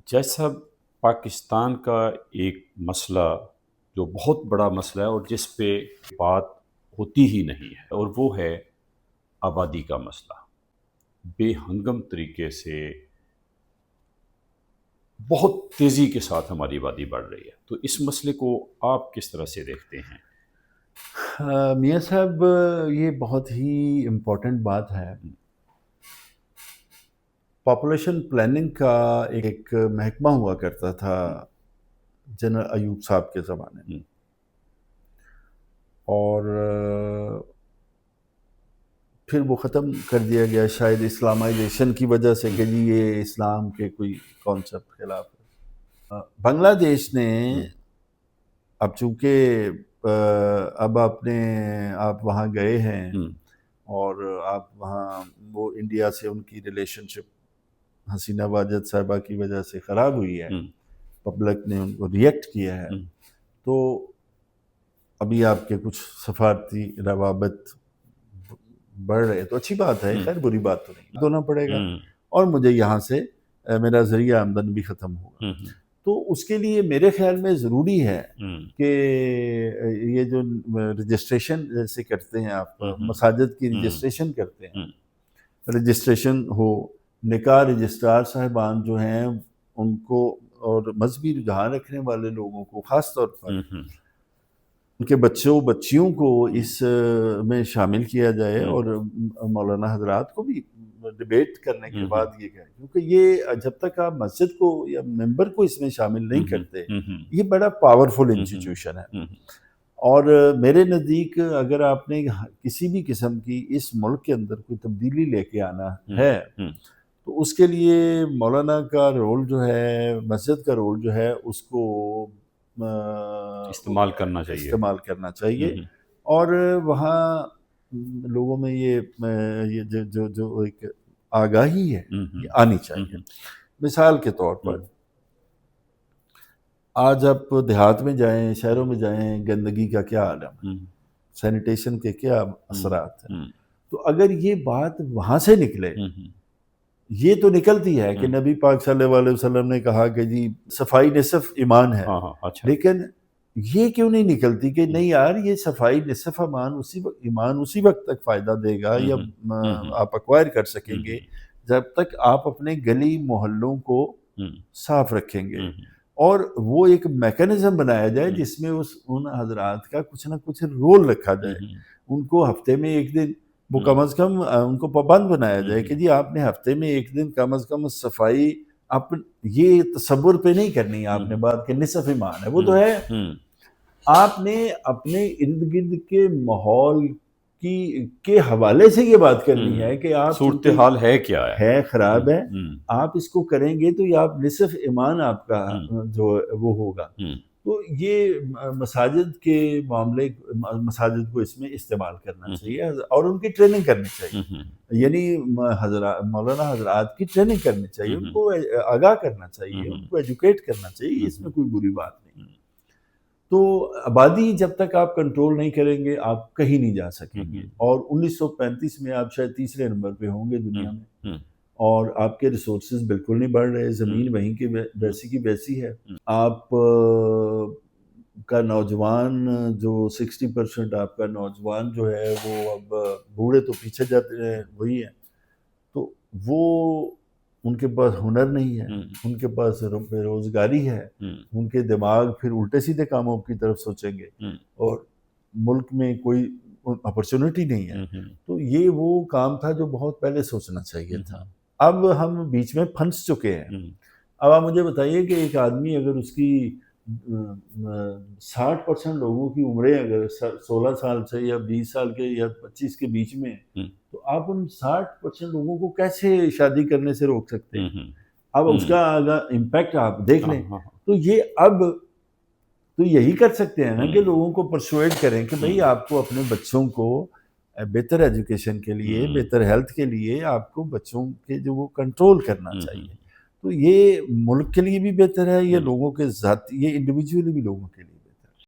جیسا پاکستان کا ایک مسئلہ جو بہت بڑا مسئلہ ہے اور جس پہ بات ہوتی ہی نہیں ہے، اور وہ ہے آبادی کا مسئلہ۔ بے ہنگم طریقے سے بہت تیزی کے ساتھ ہماری آبادی بڑھ رہی ہے، تو اس مسئلے کو آپ کس طرح سے دیکھتے ہیں؟ میاں صاحب، یہ بہت ہی امپورٹنٹ بات ہے۔ پاپولیشن پلاننگ کا ایک محکمہ ہوا کرتا تھا جنرل ایوب صاحب کے زمانے میں، اور پھر وہ ختم کر دیا گیا شاید اسلامائزیشن کی وجہ سے کہ جی یہ اسلام کے کوئی کانسیپٹ خلاف ہے۔ بنگلہ دیش نے اب چونکہ اب آپ وہاں گئے ہیں اور آپ وہاں وہ انڈیا سے ان کی ریلیشن شپ حسینہ واجد صاحبہ کی وجہ سے خراب ہوئی ہے، پبلک نے ان کو ریئیکٹ کیا ہے، تو ابھی آپ کے کچھ سفارتی روابط بڑھ رہے، تو اچھی بات ہے، خیر بری بات تو نہیں، ہونا پڑے گا، اور مجھے یہاں سے میرا ذریعہ آمدن بھی ختم ہوگا، تو اس کے لیے میرے خیال میں ضروری ہے کہ یہ جو رجسٹریشن جیسے کرتے ہیں آپ مساجد کی رجسٹریشن کرتے ہیں، رجسٹریشن ہو، نکاح رجسٹرار صاحبان جو ہیں ان کو اور مذہبی رجحان رکھنے والے لوگوں کو خاص طور پر ان کے بچوں بچیوں کو اس میں شامل کیا جائے، اور مولانا حضرات کو بھی ڈیبیٹ کرنے کے بعد یہ کہیں، کیونکہ یہ جب تک آپ مسجد کو یا ممبر کو اس میں شامل نہیں کرتے، یہ بڑا پاورفل انسٹیٹیوشن ہے، اور میرے نزدیک اگر آپ نے کسی بھی قسم کی اس ملک کے اندر کوئی تبدیلی لے کے آنا ہے تو اس کے لیے مولانا کا رول جو ہے، مسجد کا رول جو ہے، اس کو استعمال کرنا چاہیے، اور وہاں لوگوں میں یہ جو ایک آگاہی ہے یہ آنی چاہیے۔ مثال کے طور پر آج آپ دیہات میں جائیں، شہروں میں جائیں، گندگی کا کیا عالم ہے، سینیٹیشن کے کیا اثرات ہیں، تو اگر یہ بات وہاں سے نکلے، یہ تو نکلتی ہے کہ نبی پاک صلی اللہ علیہ وسلم نے کہا کہ جی صفائی نصف ایمان ہے، لیکن یہ کیوں نہیں نکلتی کہ نہیں یار یہ صفائی نصف ایمان اسی وقت تک فائدہ دے گا یا آپ ایکوائر کر سکیں گے جب تک آپ اپنے گلی محلوں کو صاف رکھیں گے، اور وہ ایک میکانزم بنایا جائے جس میں ان حضرات کا کچھ نہ کچھ رول رکھا جائے، ان کو ہفتے میں ایک دن وہ کم از کم ان کو پابند بنایا جائے کہ جی آپ نے ہفتے میں ایک دن کم از کم صفائی، یہ تصور پہ نہیں کرنی آپ نے بات کہ نصف ایمان ہے، وہ تو ہے، آپ نے اپنے ارد گرد کے ماحول کے حوالے سے یہ بات کرنی ہے کہ آپ صورتحال ہے کیا ہے خراب ہے، آپ اس کو کریں گے تو یہ آپ نصف ایمان آپ کا جو وہ ہوگا، تو یہ مساجد کے معاملے، مساجد کو اس میں استعمال کرنا چاہیے اور ان کی ٹریننگ کرنی چاہیے، یعنی مولانا حضرات کی ٹریننگ کرنی چاہیے، ان کو آگاہ کرنا چاہیے، ان کو ایجوکیٹ کرنا چاہیے، اس میں کوئی بری بات نہیں۔ تو آبادی جب تک آپ کنٹرول نہیں کریں گے آپ کہیں نہیں جا سکیں گے، اور 1935 میں آپ شاید تیسرے نمبر پہ ہوں گے دنیا میں، اور آپ کے ریسورسز بالکل نہیں بڑھ رہے، زمین وہیں کی ویسی کی ویسی ہے، آپ کا نوجوان جو 60% آپ کا نوجوان جو ہے وہ اب بوڑھے تو پیچھے جاتے ہیں وہی ہیں، تو وہ ان کے پاس ہنر نہیں ہے، ان کے پاس بے روزگاری ہے، ان کے دماغ پھر الٹے سیدھے کاموں کی طرف سوچیں گے، اور ملک میں کوئی اپرچونٹی نہیں ہے، تو یہ وہ کام تھا جو بہت پہلے سوچنا چاہیے تھا، اب ہم بیچ میں پھنس چکے ہیں۔ اب آپ مجھے بتائیے کہ ایک آدمی اگر اس کی 60% لوگوں کی عمریں اگر 16 سال سے یا 20 سال کے یا 25 کے بیچ میں، تو آپ ان 60% لوگوں کو کیسے شادی کرنے سے روک سکتے ہیں؟ اب اس کا امپیکٹ آپ دیکھ لیں، تو یہ اب تو یہی کر سکتے ہیں نا کہ لوگوں کو پرسویڈ کریں کہ بھئی آپ کو اپنے بچوں کو بہتر ایجوکیشن کے لیے، بہتر ہیلتھ کے لیے آپ کو بچوں کے جو وہ کنٹرول کرنا چاہیے، تو یہ ملک کے لیے بھی بہتر ہے، یہ لوگوں کے ذاتی، یہ انڈیویجولی بھی لوگوں کے لیے